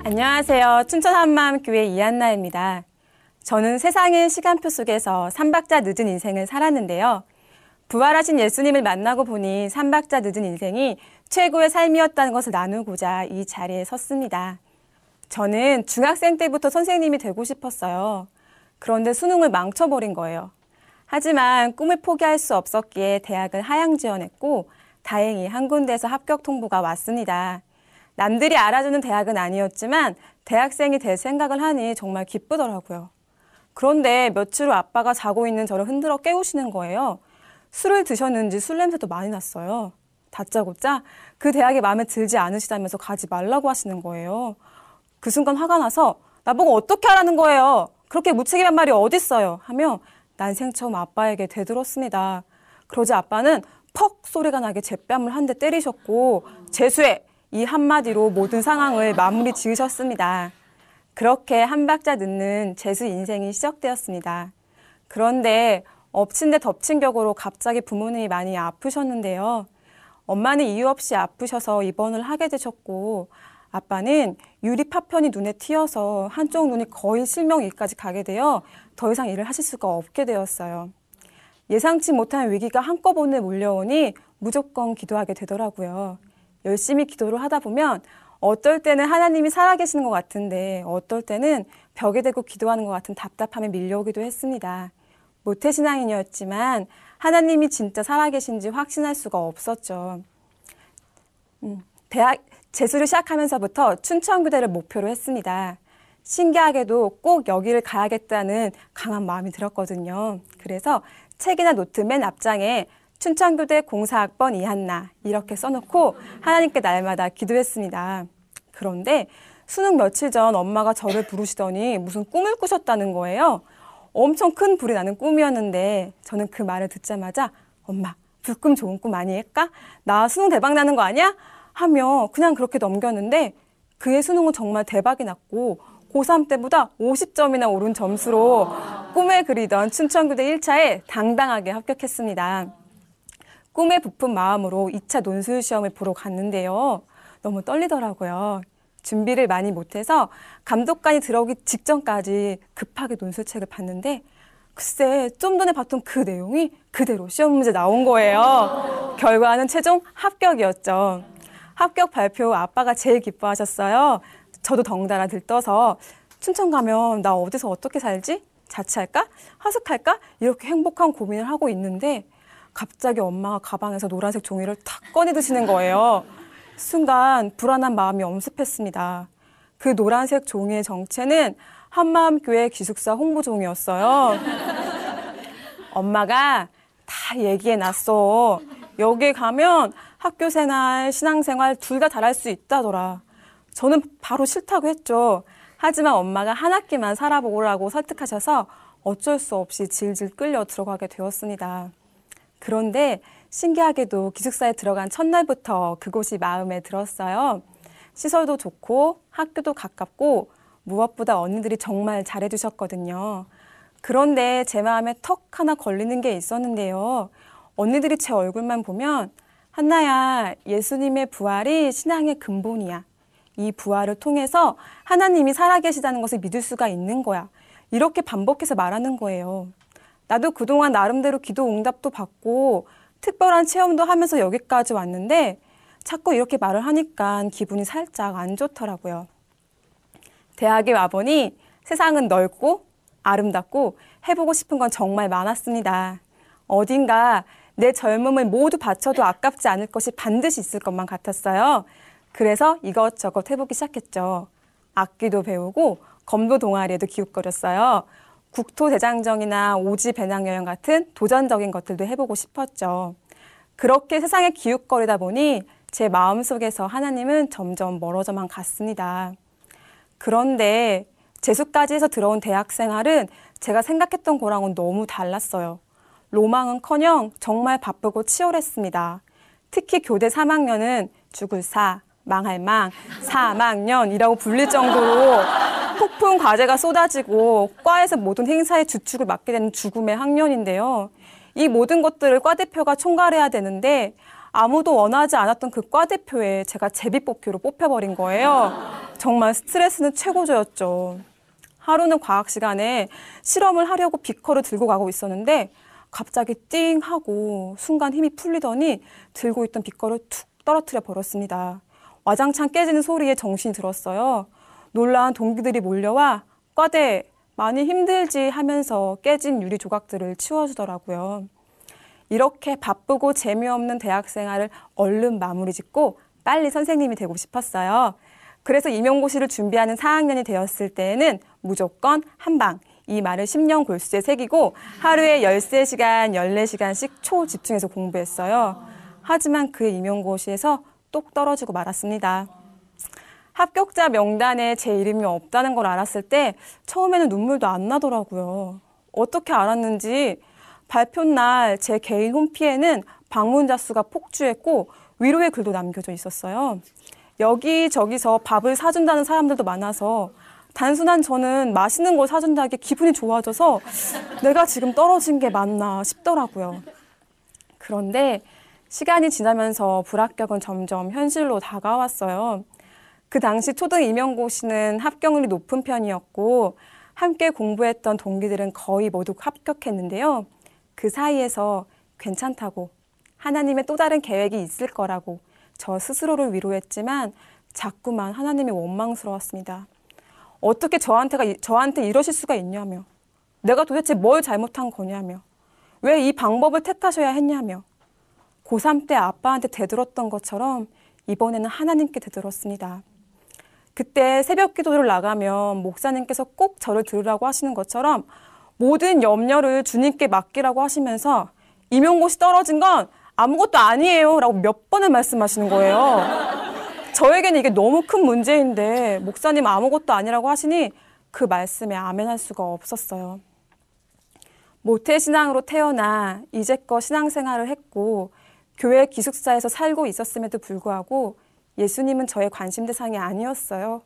안녕하세요. 춘천 한마음교회 이한나입니다. 저는 세상의 시간표 속에서 3박자 늦은 인생을 살았는데요. 부활하신 예수님을 만나고 보니 3박자 늦은 인생이 최고의 삶이었다는 것을 나누고자 이 자리에 섰습니다. 저는 중학생 때부터 선생님이 되고 싶었어요. 그런데 수능을 망쳐버린 거예요. 하지만 꿈을 포기할 수 없었기에 대학을 하향 지원했고 다행히 한 군데에서 합격 통보가 왔습니다. 남들이 알아주는 대학은 아니었지만 대학생이 될 생각을 하니 정말 기쁘더라고요. 그런데 며칠 후 아빠가 자고 있는 저를 흔들어 깨우시는 거예요. 술을 드셨는지 술 냄새도 많이 났어요. 다짜고짜 그 대학이 마음에 들지 않으시다면서 가지 말라고 하시는 거예요. 그 순간 화가 나서 나보고 어떻게 하라는 거예요. 그렇게 무책임한 말이 어딨어요. 하며 난생 처음 아빠에게 대들었습니다. 그러자 아빠는 퍽 소리가 나게 제 뺨을 한 대 때리셨고 재수해! 이 한마디로 모든 상황을 마무리 지으셨습니다. 그렇게 한 박자 늦는 재수 인생이 시작되었습니다. 그런데 엎친 데 덮친 격으로 갑자기 부모님이 많이 아프셨는데요. 엄마는 이유 없이 아프셔서 입원을 하게 되셨고 아빠는 유리 파편이 눈에 튀어서 한쪽 눈이 거의 실명위까지 가게 되어 더 이상 일을 하실 수가 없게 되었어요. 예상치 못한 위기가 한꺼번에 몰려오니 무조건 기도하게 되더라고요. 열심히 기도를 하다 보면 어떨 때는 하나님이 살아계시는 것 같은데 어떨 때는 벽에 대고 기도하는 것 같은 답답함이 밀려오기도 했습니다. 모태신앙인이었지만 하나님이 진짜 살아계신지 확신할 수가 없었죠. 대학 재수를 시작하면서부터 춘천교대를 목표로 했습니다. 신기하게도 꼭 여기를 가야겠다는 강한 마음이 들었거든요. 그래서 책이나 노트 맨 앞장에 춘천교대 공사학번 이한나 이렇게 써놓고 하나님께 날마다 기도했습니다. 그런데 수능 며칠 전 엄마가 저를 부르시더니 무슨 꿈을 꾸셨다는 거예요. 엄청 큰 불이 나는 꿈이었는데 저는 그 말을 듣자마자 엄마 불꿈 좋은 꿈 아니일까? 나 수능 대박 나는 거 아니야? 하며 그냥 그렇게 넘겼는데 그의 수능은 정말 대박이 났고 고3 때보다 50점이나 오른 점수로 꿈에 그리던 춘천교대 1차에 당당하게 합격했습니다. 꿈에 부푼 마음으로 2차 논술 시험을 보러 갔는데요. 너무 떨리더라고요. 준비를 많이 못해서 감독관이 들어오기 직전까지 급하게 논술책을 봤는데 글쎄 좀 전에 봤던 그 내용이 그대로 시험 문제 나온 거예요. 결과는 최종 합격이었죠. 합격 발표 후 아빠가 제일 기뻐하셨어요. 저도 덩달아 들떠서 춘천 가면 나 어디서 어떻게 살지? 자취할까? 하숙할까? 이렇게 행복한 고민을 하고 있는데 갑자기 엄마가 가방에서 노란색 종이를 탁 꺼내 드시는 거예요. 순간 불안한 마음이 엄습했습니다. 그 노란색 종이의 정체는 한마음교회 기숙사 홍보종이었어요. 엄마가 다 얘기해놨어. 여기 가면 학교생활, 신앙생활 둘 다 잘할 수 있다더라. 저는 바로 싫다고 했죠. 하지만 엄마가 한 학기만 살아보라고 설득하셔서 어쩔 수 없이 질질 끌려 들어가게 되었습니다. 그런데 신기하게도 기숙사에 들어간 첫날부터 그곳이 마음에 들었어요. 시설도 좋고 학교도 가깝고 무엇보다 언니들이 정말 잘해주셨거든요. 그런데 제 마음에 턱 하나 걸리는 게 있었는데요. 언니들이 제 얼굴만 보면 한나야, 예수님의 부활이 신앙의 근본이야. 이 부활을 통해서 하나님이 살아계시다는 것을 믿을 수가 있는 거야. 이렇게 반복해서 말하는 거예요. 나도 그동안 나름대로 기도 응답도 받고 특별한 체험도 하면서 여기까지 왔는데 자꾸 이렇게 말을 하니까 기분이 살짝 안 좋더라고요. 대학에 와보니 세상은 넓고 아름답고 해보고 싶은 건 정말 많았습니다. 어딘가 내 젊음을 모두 바쳐도 아깝지 않을 것이 반드시 있을 것만 같았어요. 그래서 이것저것 해보기 시작했죠. 악기도 배우고 검도 동아리에도 기웃거렸어요. 국토대장정이나 오지 배낭여행 같은 도전적인 것들도 해보고 싶었죠. 그렇게 세상에 기웃거리다 보니 제 마음속에서 하나님은 점점 멀어져만 갔습니다. 그런데 재수까지 해서 들어온 대학 생활은 제가 생각했던 거랑은 너무 달랐어요. 로망은커녕 정말 바쁘고 치열했습니다. 특히 교대 3학년은 죽을 사, 망할 망, 사망년이라고 불릴 정도로 폭풍 과제가 쏟아지고 과에서 모든 행사의 주축을 맡게 되는 죽음의 학년인데요. 이 모든 것들을 과 대표가 총괄해야 되는데 아무도 원하지 않았던 그 과대표에 제가 제비뽑기로 뽑혀버린 거예요. 정말 스트레스는 최고조였죠. 하루는 과학 시간에 실험을 하려고 비커를 들고 가고 있었는데 갑자기 띵 하고 순간 힘이 풀리더니 들고 있던 비커를 툭 떨어뜨려 버렸습니다. 와장창 깨지는 소리에 정신이 들었어요. 놀란 동기들이 몰려와 과대 많이 힘들지 하면서 깨진 유리 조각들을 치워주더라고요. 이렇게 바쁘고 재미없는 대학 생활을 얼른 마무리 짓고 빨리 선생님이 되고 싶었어요. 그래서 임용고시를 준비하는 4학년이 되었을 때에는 무조건 한방, 이 말을 10년 골수에 새기고 하루에 13시간, 14시간씩 초집중해서 공부했어요. 하지만 그 임용고시에서 똑 떨어지고 말았습니다. 합격자 명단에 제 이름이 없다는 걸 알았을 때 처음에는 눈물도 안 나더라고요. 어떻게 알았는지 발표 날 제 개인 홈피에는 방문자 수가 폭주했고 위로의 글도 남겨져 있었어요. 여기저기서 밥을 사준다는 사람들도 많아서 단순한 저는 맛있는 걸 사준다기에 기분이 좋아져서 내가 지금 떨어진 게 맞나 싶더라고요. 그런데 시간이 지나면서 불합격은 점점 현실로 다가왔어요. 그 당시 초등 임용고시는 합격률이 높은 편이었고 함께 공부했던 동기들은 거의 모두 합격했는데요. 그 사이에서 괜찮다고 하나님의 또 다른 계획이 있을 거라고 저 스스로를 위로했지만 자꾸만 하나님이 원망스러웠습니다. 어떻게 저한테 이러실 수가 있냐며, 내가 도대체 뭘 잘못한 거냐며, 왜 이 방법을 택하셔야 했냐며, 고3 때 아빠한테 대들었던 것처럼 이번에는 하나님께 대들었습니다. 그때 새벽 기도를 나가면 목사님께서 꼭 저를 들으라고 하시는 것처럼 모든 염려를 주님께 맡기라고 하시면서 임용고시 떨어진 건 아무것도 아니에요 라고 몇 번을 말씀하시는 거예요. 저에게는 이게 너무 큰 문제인데 목사님 아무것도 아니라고 하시니 그 말씀에 아멘할 수가 없었어요. 모태신앙으로 태어나 이제껏 신앙생활을 했고 교회 기숙사에서 살고 있었음에도 불구하고 예수님은 저의 관심 대상이 아니었어요.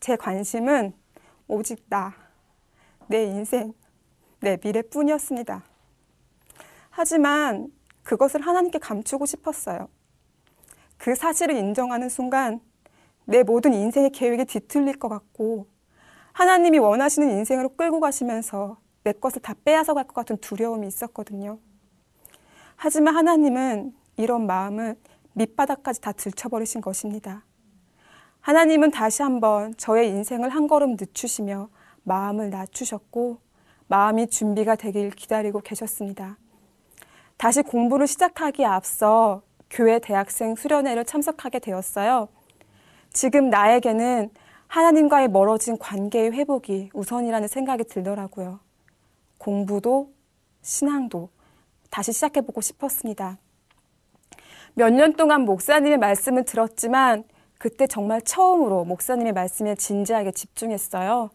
제 관심은 오직 내 인생, 내 미래뿐이었습니다. 하지만 그것을 하나님께 감추고 싶었어요. 그 사실을 인정하는 순간 내 모든 인생의 계획이 뒤틀릴 것 같고 하나님이 원하시는 인생으로 끌고 가시면서 내 것을 다 빼앗아갈 것 같은 두려움이 있었거든요. 하지만 하나님은 이런 마음을 밑바닥까지 다 들춰버리신 것입니다. 하나님은 다시 한번 저의 인생을 한 걸음 늦추시며 마음을 낮추셨고 마음이 준비가 되길 기다리고 계셨습니다. 다시 공부를 시작하기에 앞서 교회 대학생 수련회를 참석하게 되었어요. 지금 나에게는 하나님과의 멀어진 관계의 회복이 우선이라는 생각이 들더라고요. 공부도 신앙도 다시 시작해보고 싶었습니다. 몇 년 동안 목사님의 말씀을 들었지만 그때 정말 처음으로 목사님의 말씀에 진지하게 집중했어요.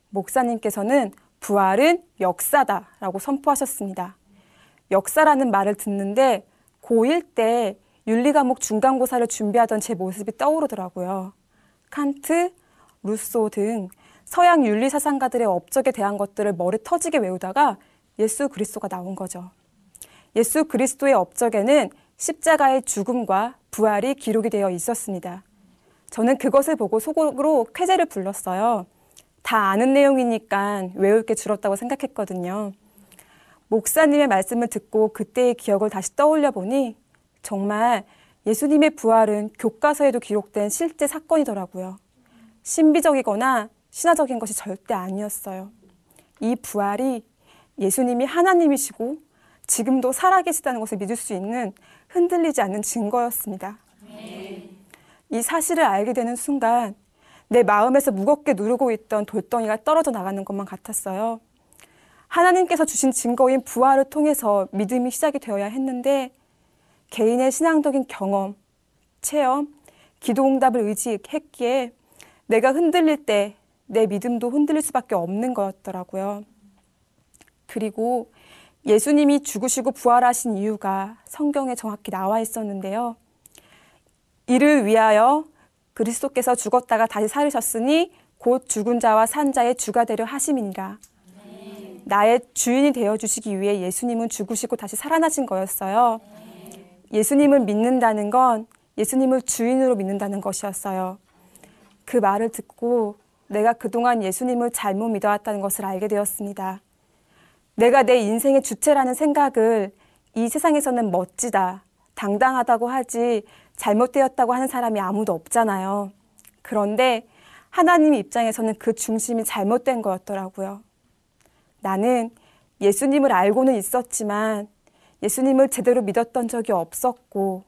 목사님께서는 부활은 역사다라고 선포하셨습니다. 역사라는 말을 듣는데 고1 때 윤리과목 중간고사를 준비하던 제 모습이 떠오르더라고요. 칸트, 루소 등 서양 윤리 사상가들의 업적에 대한 것들을 머리 터지게 외우다가 예수 그리스도가 나온 거죠. 예수 그리스도의 업적에는 십자가의 죽음과 부활이 기록이 되어 있었습니다. 저는 그것을 보고 속으로 쾌재를 불렀어요. 다 아는 내용이니까 외울 게 줄었다고 생각했거든요. 목사님의 말씀을 듣고 그때의 기억을 다시 떠올려 보니 정말 예수님의 부활은 교과서에도 기록된 실제 사건이더라고요. 신비적이거나 신화적인 것이 절대 아니었어요. 이 부활이 예수님이 하나님이시고 지금도 살아계시다는 것을 믿을 수 있는 흔들리지 않는 증거였습니다. 이 사실을 알게 되는 순간 내 마음에서 무겁게 누르고 있던 돌덩이가 떨어져 나가는 것만 같았어요. 하나님께서 주신 증거인 부활을 통해서 믿음이 시작이 되어야 했는데 개인의 신앙적인 경험, 체험, 기도응답을 의지했기에 내가 흔들릴 때 내 믿음도 흔들릴 수밖에 없는 거였더라고요. 그리고 예수님이 죽으시고 부활하신 이유가 성경에 정확히 나와 있었는데요. 이를 위하여 그리스도께서 죽었다가 다시 살으셨으니 곧 죽은 자와 산 자의 주가 되려 하심이니라. 나의 주인이 되어주시기 위해 예수님은 죽으시고 다시 살아나신 거였어요. 예수님을 믿는다는 건 예수님을 주인으로 믿는다는 것이었어요. 그 말을 듣고 내가 그동안 예수님을 잘못 믿어왔다는 것을 알게 되었습니다. 내가 내 인생의 주체라는 생각을 이 세상에서는 멋지다, 당당하다고 하지 잘못되었다고 하는 사람이 아무도 없잖아요. 그런데 하나님 입장에서는 그 중심이 잘못된 거였더라고요. 나는 예수님을 알고는 있었지만 예수님을 제대로 믿었던 적이 없었고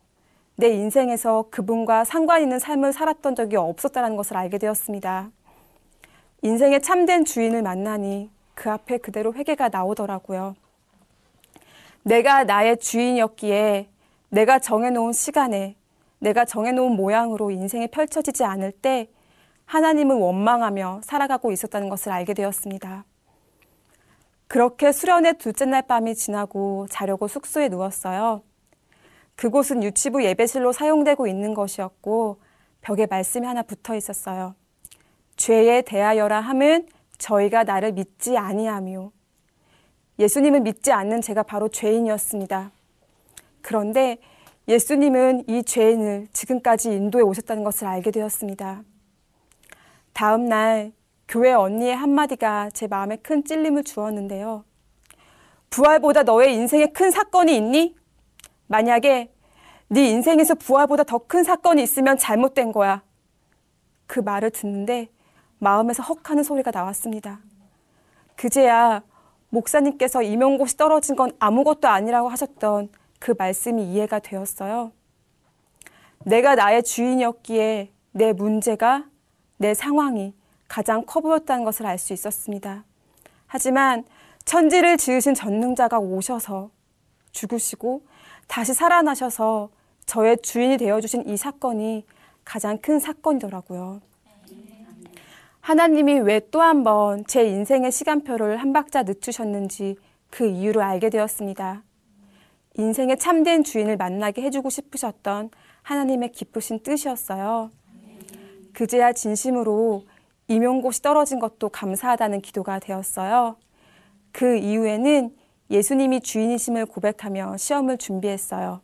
내 인생에서 그분과 상관 있는 삶을 살았던 적이 없었다는 것을 알게 되었습니다. 인생의 참된 주인을 만나니 그 앞에 그대로 회개가 나오더라고요. 내가 나의 주인이었기에 내가 정해놓은 시간에 내가 정해놓은 모양으로 인생이 펼쳐지지 않을 때 하나님을 원망하며 살아가고 있었다는 것을 알게 되었습니다. 그렇게 수련의 둘째 날 밤이 지나고 자려고 숙소에 누웠어요. 그곳은 유치부 예배실로 사용되고 있는 것이었고 벽에 말씀이 하나 붙어 있었어요. 죄에 대하여라 함은 저희가 나를 믿지 아니하며. 예수님을 믿지 않는 제가 바로 죄인이었습니다. 그런데 예수님은 이 죄인을 지금까지 인도해 오셨다는 것을 알게 되었습니다. 다음 날 교회 언니의 한마디가 제 마음에 큰 찔림을 주었는데요. 부활보다 너의 인생에 큰 사건이 있니? 만약에 네 인생에서 부활보다 더 큰 사건이 있으면 잘못된 거야. 그 말을 듣는데 마음에서 헉 하는 소리가 나왔습니다. 그제야 목사님께서 임용고시 떨어진 건 아무것도 아니라고 하셨던 그 말씀이 이해가 되었어요. 내가 나의 주인이었기에 내 문제가, 내 상황이 가장 커 보였다는 것을 알 수 있었습니다. 하지만 천지를 지으신 전능자가 오셔서 죽으시고 다시 살아나셔서 저의 주인이 되어주신 이 사건이 가장 큰 사건이더라고요. 하나님이 왜 또 한 번 제 인생의 시간표를 한 박자 늦추셨는지 그 이유를 알게 되었습니다. 인생의 참된 주인을 만나게 해주고 싶으셨던 하나님의 기쁘신 뜻이었어요. 그제야 진심으로 임용고시 떨어진 것도 감사하다는 기도가 되었어요. 그 이후에는 예수님이 주인이심을 고백하며 시험을 준비했어요.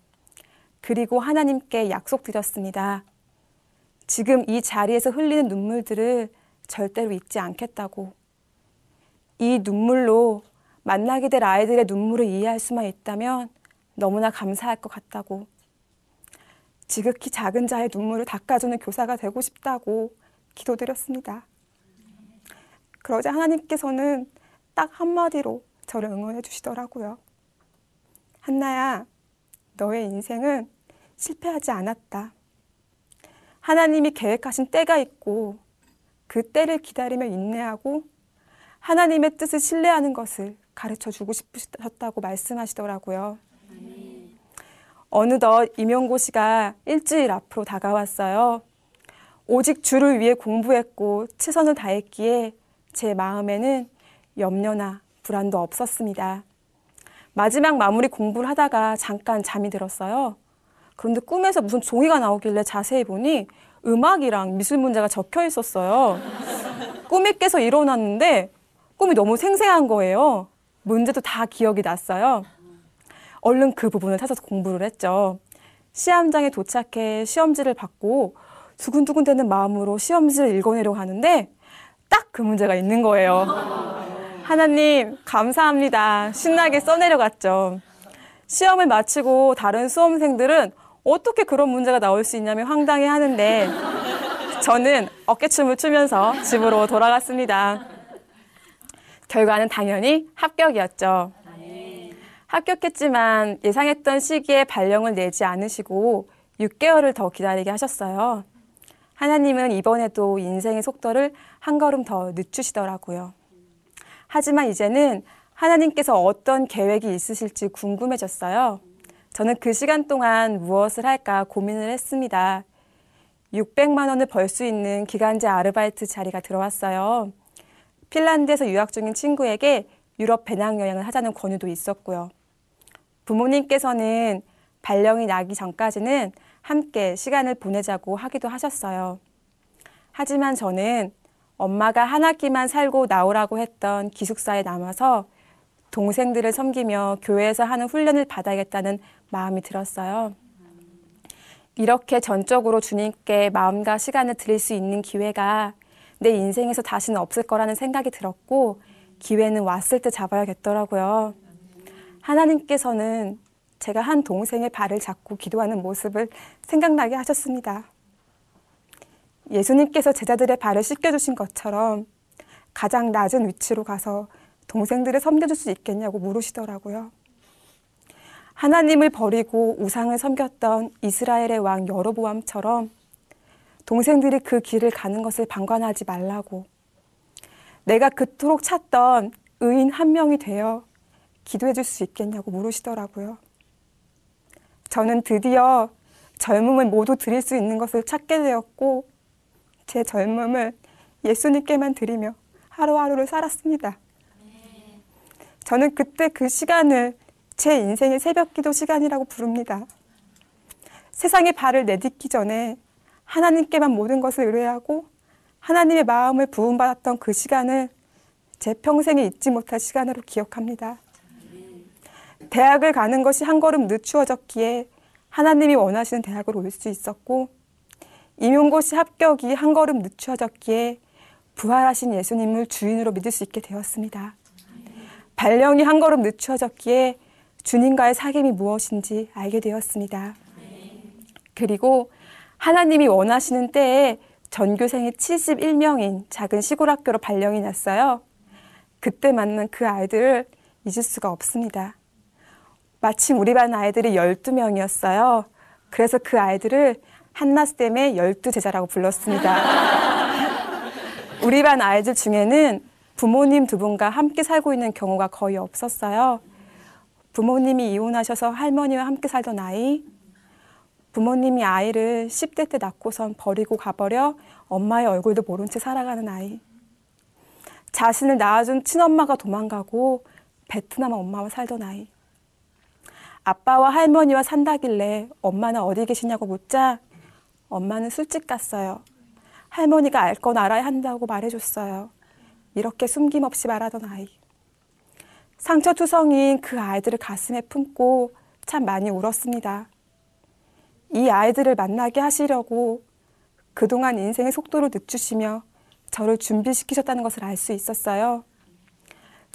그리고 하나님께 약속드렸습니다. 지금 이 자리에서 흘리는 눈물들을 절대로 잊지 않겠다고. 이 눈물로 만나게 될 아이들의 눈물을 이해할 수만 있다면 너무나 감사할 것 같다고. 지극히 작은 자의 눈물을 닦아주는 교사가 되고 싶다고 기도드렸습니다. 그러자 하나님께서는 딱 한마디로 저를 응원해 주시더라고요. 한나야, 너의 인생은 실패하지 않았다. 하나님이 계획하신 때가 있고 그 때를 기다리며 인내하고 하나님의 뜻을 신뢰하는 것을 가르쳐주고 싶으셨다고 말씀하시더라고요. 어느덧 임용고시가 일주일 앞으로 다가왔어요. 오직 주를 위해 공부했고 최선을 다했기에 제 마음에는 염려나 불안도 없었습니다. 마지막 마무리 공부를 하다가 잠깐 잠이 들었어요. 그런데 꿈에서 무슨 종이가 나오길래 자세히 보니 음악이랑 미술 문제가 적혀 있었어요. 꿈이 깨서 일어났는데 꿈이 너무 생생한 거예요. 문제도 다 기억이 났어요. 얼른 그 부분을 찾아서 공부를 했죠. 시험장에 도착해 시험지를 받고 두근두근대는 마음으로 시험지를 읽어내려고 하는데 딱 그 문제가 있는 거예요. 하나님 감사합니다. 신나게 써내려갔죠. 시험을 마치고 다른 수험생들은 어떻게 그런 문제가 나올 수 있냐며 황당해 하는데 저는 어깨춤을 추면서 집으로 돌아갔습니다. 결과는 당연히 합격이었죠. 합격했지만 예상했던 시기에 발령을 내지 않으시고 6개월을 더 기다리게 하셨어요. 하나님은 이번에도 인생의 속도를 한 걸음 더 늦추시더라고요. 하지만 이제는 하나님께서 어떤 계획이 있으실지 궁금해졌어요. 저는 그 시간 동안 무엇을 할까 고민을 했습니다. 600만 원을 벌 수 있는 기간제 아르바이트 자리가 들어왔어요. 핀란드에서 유학 중인 친구에게 유럽 배낭여행을 하자는 권유도 있었고요. 부모님께서는 발령이 나기 전까지는 함께 시간을 보내자고 하기도 하셨어요. 하지만 저는 엄마가 한 학기만 살고 나오라고 했던 기숙사에 남아서 동생들을 섬기며 교회에서 하는 훈련을 받아야겠다는 마음이 들었어요. 이렇게 전적으로 주님께 마음과 시간을 드릴 수 있는 기회가 내 인생에서 다시는 없을 거라는 생각이 들었고 기회는 왔을 때 잡아야겠더라고요. 하나님께서는 제가 한 동생의 발을 잡고 기도하는 모습을 생각나게 하셨습니다. 예수님께서 제자들의 발을 씻겨주신 것처럼 가장 낮은 위치로 가서 동생들을 섬겨줄 수 있겠냐고 물으시더라고요. 하나님을 버리고 우상을 섬겼던 이스라엘의 왕 여로보암처럼 동생들이 그 길을 가는 것을 방관하지 말라고, 내가 그토록 찾던 의인 한 명이 되어 기도해 줄 수 있겠냐고 물으시더라고요. 저는 드디어 젊음을 모두 드릴 수 있는 것을 찾게 되었고 제 젊음을 예수님께만 드리며 하루하루를 살았습니다. 저는 그때 그 시간을 제 인생의 새벽기도 시간이라고 부릅니다. 세상에 발을 내딛기 전에 하나님께만 모든 것을 의뢰하고 하나님의 마음을 부음받았던 그 시간을 제 평생에 잊지 못할 시간으로 기억합니다. 대학을 가는 것이 한 걸음 늦추어졌기에 하나님이 원하시는 대학으로 올 수 있었고, 임용고시 합격이 한 걸음 늦추어졌기에 부활하신 예수님을 주인으로 믿을 수 있게 되었습니다. 발령이 한 걸음 늦추어졌기에 주님과의 사귐이 무엇인지 알게 되었습니다. 그리고 하나님이 원하시는 때에 전교생이 71명인 작은 시골 학교로 발령이 났어요. 그때 만난 그 아이들을 잊을 수가 없습니다. 마침 우리 반 아이들이 12명이었어요. 그래서 그 아이들을 한나스댐의 12제자라고 불렀습니다. 우리 반 아이들 중에는 부모님 두 분과 함께 살고 있는 경우가 거의 없었어요. 부모님이 이혼하셔서 할머니와 함께 살던 아이, 부모님이 아이를 10대 때 낳고선 버리고 가버려 엄마의 얼굴도 모른 채 살아가는 아이, 자신을 낳아준 친엄마가 도망가고 베트남 엄마와 살던 아이, 아빠와 할머니와 산다길래 엄마는 어디 계시냐고 묻자 엄마는 술집 갔어요. 할머니가 알 건 알아야 한다고 말해줬어요. 이렇게 숨김없이 말하던 아이. 상처투성인 그 아이들을 가슴에 품고 참 많이 울었습니다. 이 아이들을 만나게 하시려고 그동안 인생의 속도를 늦추시며 저를 준비시키셨다는 것을 알 수 있었어요.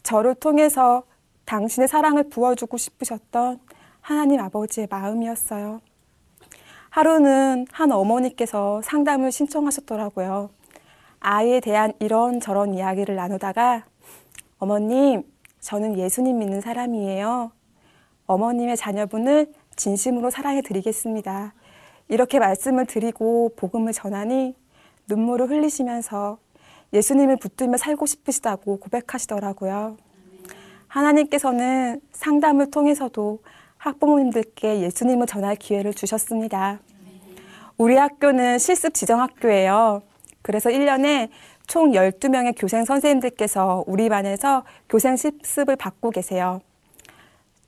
저를 통해서 당신의 사랑을 부어주고 싶으셨던 하나님 아버지의 마음이었어요. 하루는 한 어머니께서 상담을 신청하셨더라고요. 아이에 대한 이런저런 이야기를 나누다가 어머님, 저는 예수님 믿는 사람이에요. 어머님의 자녀분을 진심으로 사랑해 드리겠습니다. 이렇게 말씀을 드리고 복음을 전하니 눈물을 흘리시면서 예수님을 붙들며 살고 싶으시다고 고백하시더라고요. 하나님께서는 상담을 통해서도 학부모님들께 예수님을 전할 기회를 주셨습니다. 우리 학교는 실습 지정학교예요. 그래서 1년에 총 12명의 교생 선생님들께서 우리 반에서 교생 실습을 받고 계세요.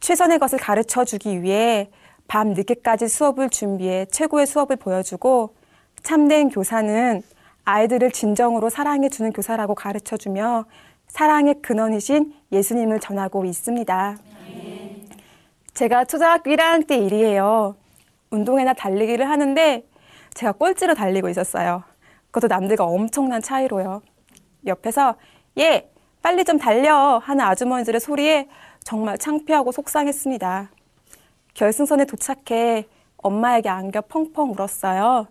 최선의 것을 가르쳐주기 위해 밤 늦게까지 수업을 준비해 최고의 수업을 보여주고, 참된 교사는 아이들을 진정으로 사랑해주는 교사라고 가르쳐주며 사랑의 근원이신 예수님을 전하고 있습니다. 제가 초등학교 1학년 때 일이에요. 운동회나 달리기를 하는데 제가 꼴찌로 달리고 있었어요. 그것도 남들과 엄청난 차이로요. 옆에서 "예, 빨리 좀 달려" 하는 아주머니들의 소리에 정말 창피하고 속상했습니다. 결승선에 도착해 엄마에게 안겨 펑펑 울었어요.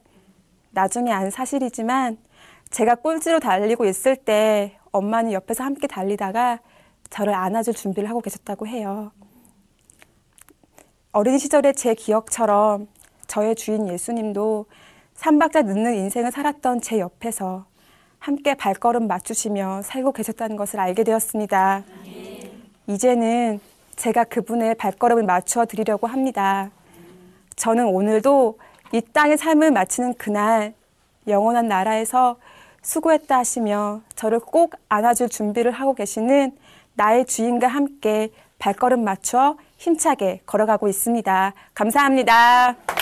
나중에 안 사실이지만 제가 꼴찌로 달리고 있을 때 엄마는 옆에서 함께 달리다가 저를 안아줄 준비를 하고 계셨다고 해요. 어린 시절의 제 기억처럼 저의 주인 예수님도 3박자 늦는 인생을 살았던 제 옆에서 함께 발걸음 맞추시며 살고 계셨다는 것을 알게 되었습니다. 이제는 제가 그분의 발걸음을 맞추어 드리려고 합니다. 저는 오늘도 이 땅의 삶을 마치는 그날 영원한 나라에서 수고했다 하시며 저를 꼭 안아줄 준비를 하고 계시는 나의 주인과 함께 발걸음 맞춰 힘차게 걸어가고 있습니다. 감사합니다.